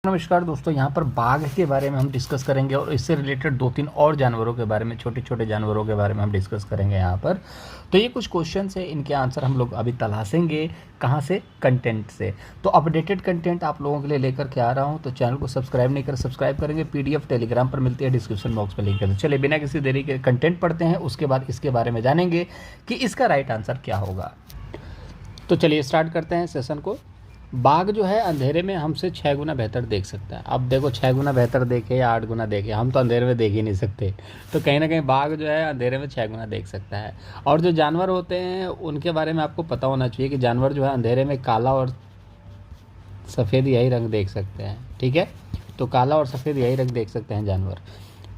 नमस्कार दोस्तों, यहाँ पर बाघ के बारे में हम डिस्कस करेंगे और इससे रिलेटेड 2-3 और जानवरों के बारे में, छोटे छोटे जानवरों के बारे में हम डिस्कस करेंगे यहाँ पर। तो ये कुछ क्वेश्चंस है, इनके आंसर हम लोग अभी तलाशेंगे। कहाँ से? कंटेंट से। तो अपडेटेड कंटेंट आप लोगों के लिए लेकर के आ रहा हूँ। तो चैनल को सब्सक्राइब नहीं कर, सब्सक्राइब करेंगे। PDF टेलीग्राम पर मिलती है, डिस्क्रिप्शन बॉक्स में लिंक है। तो चलिए बिना किसी देरी के कंटेंट पढ़ते हैं, उसके बाद इसके बारे में जानेंगे कि इसका राइट आंसर क्या होगा। तो चलिए स्टार्ट करते हैं सेशन को। बाघ जो है अंधेरे में हमसे 6 गुना बेहतर देख सकता है। अब देखो 6 गुना बेहतर देखे या 8 गुना देखे, हम तो अंधेरे में देख ही नहीं सकते। तो कहीं ना कहीं बाघ जो है अंधेरे में 6 गुना देख सकता है। और जो जानवर होते हैं उनके बारे में आपको पता होना चाहिए कि जानवर जो है अंधेरे में काला और सफ़ेद यही रंग देख सकते हैं। ठीक है, तो काला और सफ़ेद यही रंग देख सकते हैं जानवर।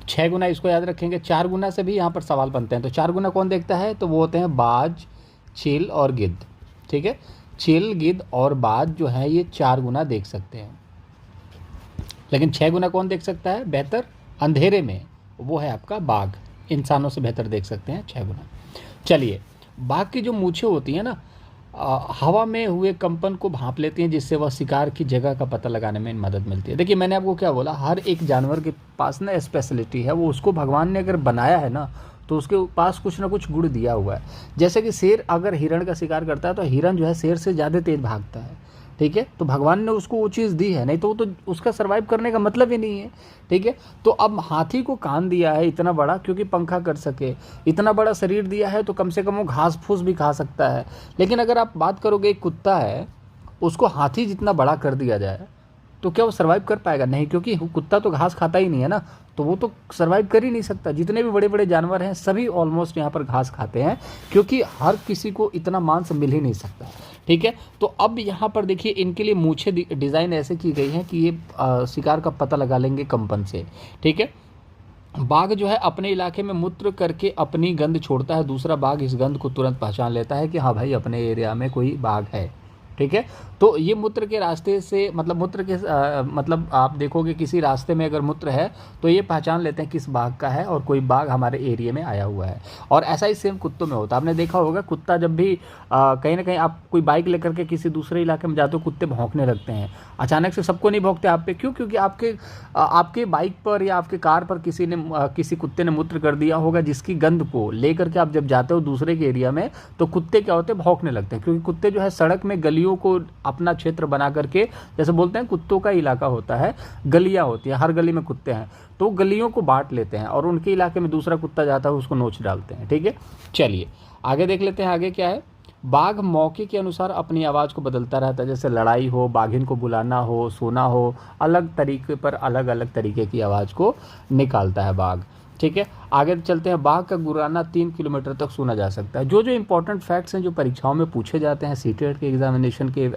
6 गुना इसको याद रखेंगे। 4 गुना से भी यहाँ पर सवाल बनते हैं। तो 4 गुना कौन देखता है? तो वो होते हैं बाज, चील और गिद्ध। ठीक है, चील, गिद्ध और बाज जो है ये 4 गुना देख सकते हैं। लेकिन 6 गुना कौन देख सकता है बेहतर अंधेरे में? वो है आपका बाघ। इंसानों से बेहतर देख सकते हैं 6 गुना। चलिए, बाघ की जो मूछें होती हैं ना, हवा में हुए कंपन को भांप लेती हैं, जिससे वह शिकार की जगह का पता लगाने में मदद मिलती है। देखिए मैंने आपको क्या बोला, हर एक जानवर के पास ना स्पेशलिटी है। वो उसको भगवान ने अगर बनाया है ना, तो उसके पास कुछ ना कुछ गुण दिया हुआ है। जैसे कि शेर अगर हिरण का शिकार करता है तो हिरण जो है शेर से ज़्यादा तेज भागता है। ठीक है, तो भगवान ने उसको वो चीज़ दी है, नहीं तो वो तो उसका सर्वाइव करने का मतलब ही नहीं है। ठीक है, तो अब हाथी को कान दिया है इतना बड़ा क्योंकि पंखा कर सके, इतना बड़ा शरीर दिया है तो कम से कम वो घास फूस भी खा सकता है। लेकिन अगर आप बात करोगे एक कुत्ता है, उसको हाथी जितना बड़ा कर दिया जाए तो क्या वो सर्वाइव कर पाएगा? नहीं, क्योंकि कुत्ता तो घास खाता ही नहीं है ना, तो वो तो सर्वाइव कर ही नहीं सकता। जितने भी बड़े बड़े जानवर हैं सभी ऑलमोस्ट यहाँ पर घास खाते हैं, क्योंकि हर किसी को इतना मांस मिल ही नहीं सकता। ठीक है, तो अब यहाँ पर देखिए इनके लिए मूछें डिज़ाइन ऐसे की गई हैं कि ये शिकार का पता लगा लेंगे कंपन से। ठीक है, बाघ जो है अपने इलाके में मूत्र करके अपनी गंध छोड़ता है। दूसरा बाघ इस गंध को तुरंत पहचान लेता है कि हाँ भाई अपने एरिया में कोई बाघ है। ठीक है, तो ये मूत्र के रास्ते से मतलब आप देखोगे किसी रास्ते में अगर मूत्र है तो ये पहचान लेते हैं किस बाघ का है और कोई बाघ हमारे एरिया में आया हुआ है। और ऐसा ही सेम कुत्तों में होता है। आपने देखा होगा कुत्ता जब भी कहीं ना कहीं आप कोई बाइक लेकर के किसी दूसरे इलाके में जाते हो, कुत्ते भौंकने लगते हैं। अचानक से सबको नहीं भौंकते आप पे, क्यों? क्योंकि आपके बाइक पर या आपके कार पर किसी कुत्ते ने मूत्र कर दिया होगा, जिसकी गंध को लेकर के आप जब जाते हो दूसरे के एरिया में तो कुत्ते क्या होते हैं? भौंकने लगते हैं। क्योंकि कुत्ते जो है सड़क में गलियों को अपना क्षेत्र बना करके, जैसे बोलते हैं कुत्तों का इलाका होता है, गलियां होती हैं, हर गली में कुत्ते हैं, तो गलियों को बांट लेते हैं और उनके इलाके में दूसरा कुत्ता जाता है उसको नोच डालते हैं। ठीक है, चलिए आगे देख लेते हैं। आगे क्या है? बाघ मौके के अनुसार अपनी आवाज़ को बदलता रहता है। जैसे लड़ाई हो, बाघिन को बुलाना हो, सोना हो, अलग तरीके पर अलग अलग तरीके की आवाज़ को निकालता है बाघ। ठीक है, आगे चलते हैं। बाघ का गुर्राना 3 किलोमीटर तक सुना जा सकता है। जो जो इंपॉर्टेंट फैक्ट्स हैं जो परीक्षाओं में पूछे जाते हैं, सीटेट के एग्जामिनेशन के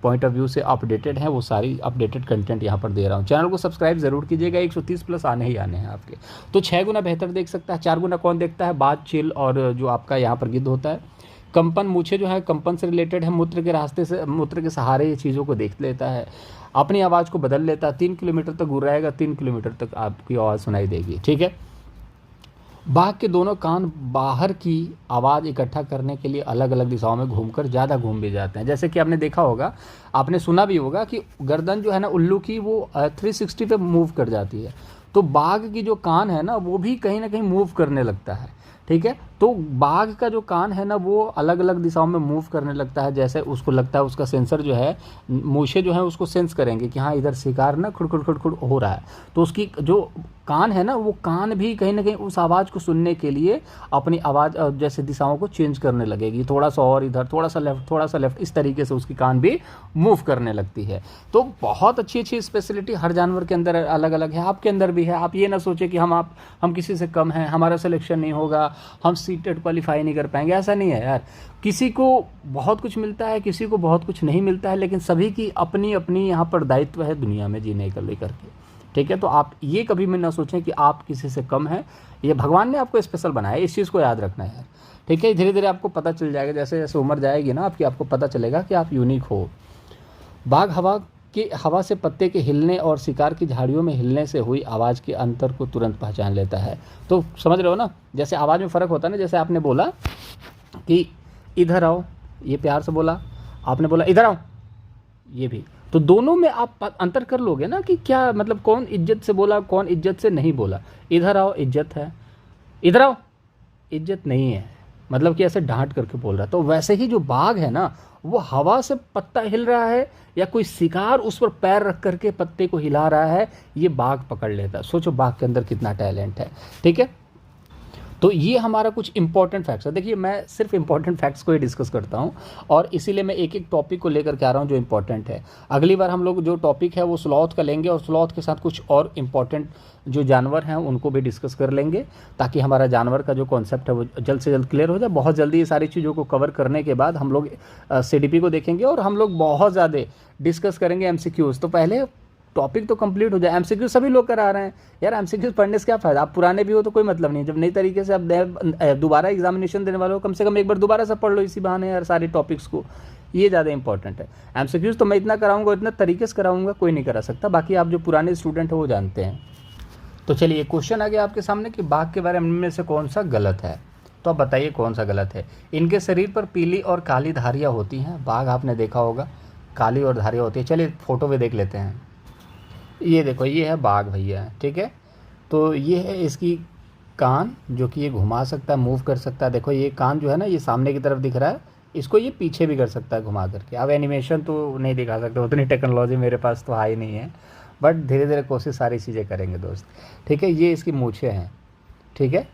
पॉइंट ऑफ व्यू से अपडेटेड हैं, वो सारी अपडेटेड कंटेंट यहाँ पर दे रहा हूँ। चैनल को सब्सक्राइब जरूर कीजिएगा, 130 प्लस आने ही आने हैं आपके। तो 6 गुना बेहतर देख सकता है। 4 गुना कौन देखता है? बाज, चील और जो आपका यहाँ पर गिद्ध होता है। कंपन, मूछें जो है कंपन से रिलेटेड है। मूत्र के रास्ते से, मूत्र के सहारे ये चीज़ों को देख लेता है, अपनी आवाज़ को बदल लेता है। 3 किलोमीटर तक गुर्राएगा, 3 किलोमीटर तक आपकी आवाज़ सुनाई देगी। ठीक है, बाघ के दोनों कान बाहर की आवाज़ इकट्ठा करने के लिए अलग अलग दिशाओं में घूमकर ज़्यादा घूम भी जाते हैं। जैसे कि आपने देखा होगा, आपने सुना भी होगा कि गर्दन जो है ना उल्लू की, वो 360 पे मूव कर जाती है। तो बाघ की जो कान है ना वो भी कहीं ना कहीं मूव करने लगता है। ठीक है, तो बाघ का जो कान है ना वो अलग अलग दिशाओं में मूव करने लगता है। जैसे उसको लगता है, उसका सेंसर जो है, मूछें जो है उसको सेंस करेंगे कि हाँ इधर शिकार ना खुड़ खुड़ खुड़ खुड़ हो रहा है, तो उसकी जो कान है ना वो कान भी कहीं ना कहीं उस आवाज़ को सुनने के लिए अपनी आवाज़ जैसे दिशाओं को चेंज करने लगेगी। थोड़ा सा और इधर, थोड़ा सा लेफ्ट, थोड़ा सा लेफ्ट, इस तरीके से उसकी कान भी मूव करने लगती है। तो बहुत अच्छी अच्छी स्पेशलिटी हर जानवर के अंदर अलग अलग है, आपके अंदर भी है। आप ये ना सोचें कि हम किसी से कम हैं, हमारा सिलेक्शन नहीं होगा, हम सीटेट क्वालिफाई नहीं कर पाएंगे। ऐसा नहीं है यार, किसी को बहुत कुछ मिलता है, किसी को बहुत कुछ नहीं मिलता है, लेकिन सभी की अपनी अपनी यहाँ पर दायित्व है दुनिया में जीने का लेकर के। ठीक है, तो आप ये कभी भी ना सोचें कि आप किसी से कम हैं। ये भगवान ने आपको स्पेशल बनाया है, इस चीज़ को याद रखना है। ठीक है, धीरे धीरे आपको पता चल जाएगा, जैसे जैसे उम्र जाएगी ना आपको पता चलेगा कि आप यूनिक हो। बाघ हवा से पत्ते के हिलने और शिकार की झाड़ियों में हिलने से हुई आवाज़ के अंतर को तुरंत पहचान लेता है। तो समझ रहे हो ना, जैसे आवाज़ में फ़र्क होता है ना, जैसे आपने बोला कि इधर आओ, ये प्यार से बोला, आपने बोला इधर आओ, ये भी तो दोनों में आप अंतर कर लोगे ना कि क्या मतलब कौन इज्जत से बोला, कौन इज्जत से नहीं बोला। इधर आओ इज्जत है, इधर आओ इज्जत नहीं है, मतलब कि ऐसे डांट करके बोल रहा है। तो वैसे ही जो बाघ है ना, वो हवा से पत्ता हिल रहा है या कोई शिकार उस पर पैर रख करके पत्ते को हिला रहा है, ये बाघ पकड़ लेता है। सोचो बाघ के अंदर कितना टैलेंट है। ठीक है, तो ये हमारा कुछ इंपॉर्टेंट फैक्ट्स है। देखिए मैं सिर्फ इंपॉर्टेंट फैक्ट्स को ही डिस्कस करता हूँ और इसीलिए मैं एक एक टॉपिक को लेकर के आ रहा हूँ जो इंपॉर्टेंट है। अगली बार हम लोग जो टॉपिक है वो स्लॉथ का लेंगे और स्लॉथ के साथ कुछ और इंपॉर्टेंट जो जानवर हैं उनको भी डिस्कस कर लेंगे, ताकि हमारा जानवर का जो कॉन्सेप्ट है वो जल्द से जल्द क्लियर हो जाए। बहुत जल्दी ये सारी चीज़ों को कवर करने के बाद हम लोग CDP को देखेंगे और हम लोग बहुत ज़्यादा डिस्कस करेंगे MCQs। तो पहले टॉपिक तो कंप्लीट हो जाए। MCQ सभी लोग करा रहे हैं यार, MCQ पढ़ने से क्या फ़ायदा, आप पुराने भी हो तो कोई मतलब नहीं। जब नई तरीके से आप दोबारा एग्जामिनेशन देने वाले हो, कम से कम एक बार दोबारा से पढ़ लो इसी बहाने यार सारे टॉपिक्स को, ये ज़्यादा इंपॉर्टेंट है। MCQs तो मैं इतना कराऊंगा, इतना तरीके से कराऊंगा, कोई नहीं करा सकता। बाकी आप जो पुराने स्टूडेंट हो वो जानते हैं। तो चलिए क्वेश्चन आ गया आपके सामने कि बाघ के बारे में से कौन सा गलत है। तो आप बताइए कौन सा गलत है। इनके शरीर पर पीली और काली धारियाँ होती हैं। बाघ आपने देखा होगा काली और धारियाँ होती है। चलिए फोटो भी देख लेते हैं। ये देखो ये है बाघ भैया, ठीक है। तो ये है इसकी कान जो कि ये घुमा सकता है, मूव कर सकता है। देखो ये कान जो है ना, ये सामने की तरफ दिख रहा है, इसको ये पीछे भी कर सकता है घुमा करके। अब एनिमेशन तो नहीं दिखा सकते, उतनी टेक्नोलॉजी मेरे पास तो हाई नहीं है, बट धीरे धीरे कोशिश सारी चीज़ें करेंगे दोस्त। ठीक है, ये इसकी मूछें हैं, ठीक है,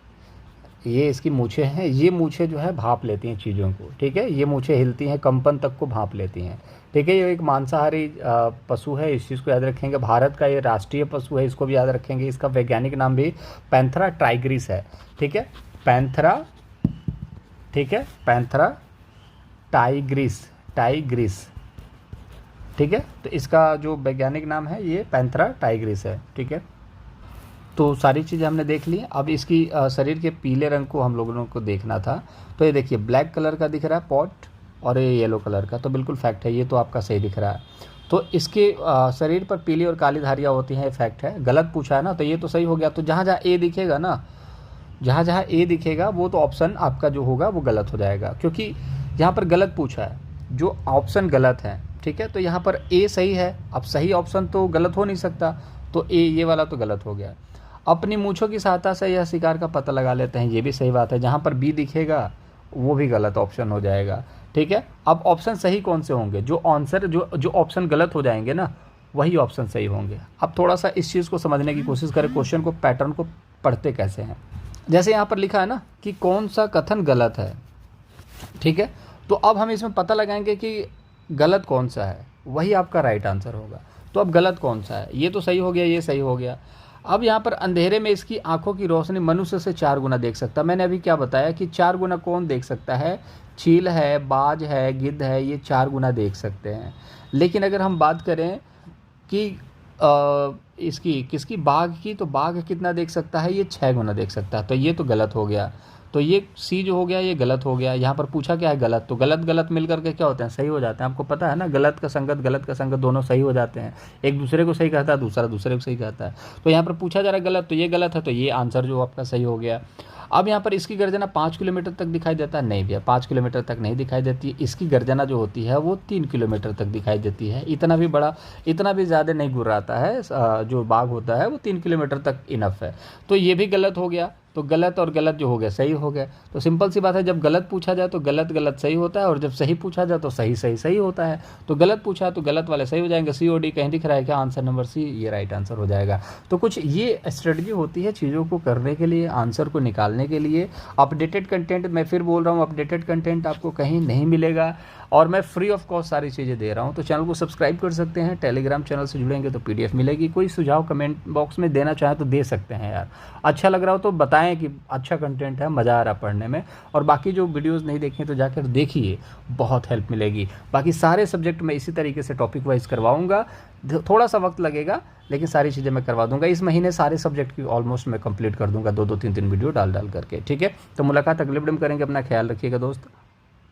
ये इसकी मूछें हैं। ये मूछें जो है भाप लेती हैं चीज़ों को, ठीक है। ये मूछें हिलती हैं, कंपन तक को भाप लेती हैं, ठीक है। ये एक मांसाहारी पशु है, इस चीज़ को याद रखेंगे। भारत का ये राष्ट्रीय पशु है, इसको भी याद रखेंगे। इसका वैज्ञानिक नाम भी पैंथेरा टाइग्रिस है, ठीक है। पैंथेरा, ठीक है, पैंथेरा टाइग्रिस, टाइग्रिस, ठीक है। तो इसका जो वैज्ञानिक नाम है ये पैंथेरा टाइग्रिस है, ठीक है। तो सारी चीज़ें हमने देख ली। अब इसकी शरीर के पीले रंग को हम लोगों को देखना था। तो ये देखिए ब्लैक कलर का दिख रहा है पॉट और ये येलो कलर का, तो बिल्कुल फैक्ट है, ये तो आपका सही दिख रहा है। तो इसके शरीर पर पीली और काली धारियाँ होती हैं, फैक्ट है। गलत पूछा है ना, तो ये तो सही हो गया। तो जहाँ जहाँ ए दिखेगा ना, जहाँ जहाँ ए दिखेगा वो तो ऑप्शन आपका जो होगा वो गलत हो जाएगा, क्योंकि यहाँ पर गलत पूछा है, जो ऑप्शन गलत है, ठीक है। तो यहाँ पर ए सही है, अब सही ऑप्शन तो गलत हो नहीं सकता, तो ए ये वाला तो गलत हो गया। अपनी मूंछों की सहायता से यह शिकार का पता लगा लेते हैं, ये भी सही बात है। जहाँ पर बी दिखेगा वो भी गलत ऑप्शन हो जाएगा, ठीक है। अब ऑप्शन सही कौन से होंगे, जो आंसर जो ऑप्शन गलत हो जाएंगे ना वही ऑप्शन सही होंगे। अब थोड़ा सा इस चीज़ को समझने की कोशिश करें, क्वेश्चन को, पैटर्न को पढ़ते कैसे हैं। जैसे यहाँ पर लिखा है ना कि कौन सा कथन गलत है, ठीक है। तो अब हम इसमें पता लगाएंगे कि गलत कौन सा है, वही आपका राइट आंसर होगा। तो अब गलत कौन सा है, ये तो सही हो गया, ये सही हो गया। अब यहाँ पर अंधेरे में इसकी आंखों की रोशनी मनुष्य से 4 गुना देख सकता है। मैंने अभी क्या बताया कि 4 गुना कौन देख सकता है, चील है, बाज है, गिद्ध है, ये 4 गुना देख सकते हैं। लेकिन अगर हम बात करें कि इसकी किसकी, बाघ की, तो बाघ कितना देख सकता है, ये 6 गुना देख सकता है। तो ये तो गलत हो गया। तो ये सी जो हो गया ये गलत हो गया। यहाँ पर पूछा क्या है, गलत, तो गलत गलत मिल करके क्या होते हैं, सही हो जाते हैं। आपको पता है ना, गलत का संगत दोनों सही हो जाते हैं। एक दूसरे को सही कहता है, दूसरा दूसरे को सही कहता है। तो यहाँ पर पूछा जा रहा है गलत, तो ये गलत है, तो ये आंसर जो आपका सही हो गया। अब यहाँ पर इसकी गर्जना 5 किलोमीटर तक दिखाई देता है, नहीं भैया 5 किलोमीटर तक नहीं दिखाई देती। इसकी गर्जना जो होती है वो 3 किलोमीटर तक दिखाई देती है। इतना भी बड़ा, इतना भी ज़्यादा नहीं गुर्राता है, जो बाघ होता है वो 3 किलोमीटर तक इनफ है। तो ये भी गलत हो गया। तो गलत और गलत जो हो गया सही हो गया। तो सिंपल सी बात है, जब गलत पूछा जाए तो गलत गलत सही होता है, और जब सही पूछा जाए तो सही सही सही होता है। तो गलत पूछा तो गलत वाले सही हो जाएंगे। COD कहीं दिख रहा है क्या, आंसर नंबर सी ये राइट आंसर हो जाएगा। तो कुछ ये स्ट्रेटजी होती है चीज़ों को करने के लिए, आंसर को निकालने के लिए। अपडेटेड कंटेंट, मैं फिर बोल रहा हूँ, अपडेटेड कंटेंट आपको कहीं नहीं मिलेगा, और मैं फ्री ऑफ कॉस्ट सारी चीज़ें दे रहा हूँ। तो चैनल को सब्सक्राइब कर सकते हैं, टेलीग्राम चैनल से जुड़ेंगे तो PDF मिलेगी। कोई सुझाव कमेंट बॉक्स में देना चाहें तो दे सकते हैं यार, अच्छा लग रहा हो तो बताएं कि अच्छा कंटेंट है, मज़ा आ रहा पढ़ने में। और बाकी जो वीडियोस नहीं देखें तो जाकर देखिए, बहुत हेल्प मिलेगी। बाकी सारे सब्जेक्ट में इसी तरीके से टॉपिक वाइज करवाऊँगा, थोड़ा सा वक्त लगेगा लेकिन सारी चीज़ें मैं करवा दूंगा। इस महीने सारे सब्जेक्ट की ऑलमोस्ट मैं कंप्लीट कर दूंगा, 2-2, 3-3 वीडियो डाल करके, ठीक है। तो मुलाकात अगले वीडियो में करेंगे। अपना ख्याल रखिएगा दोस्त,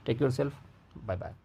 take yourself, bye bye.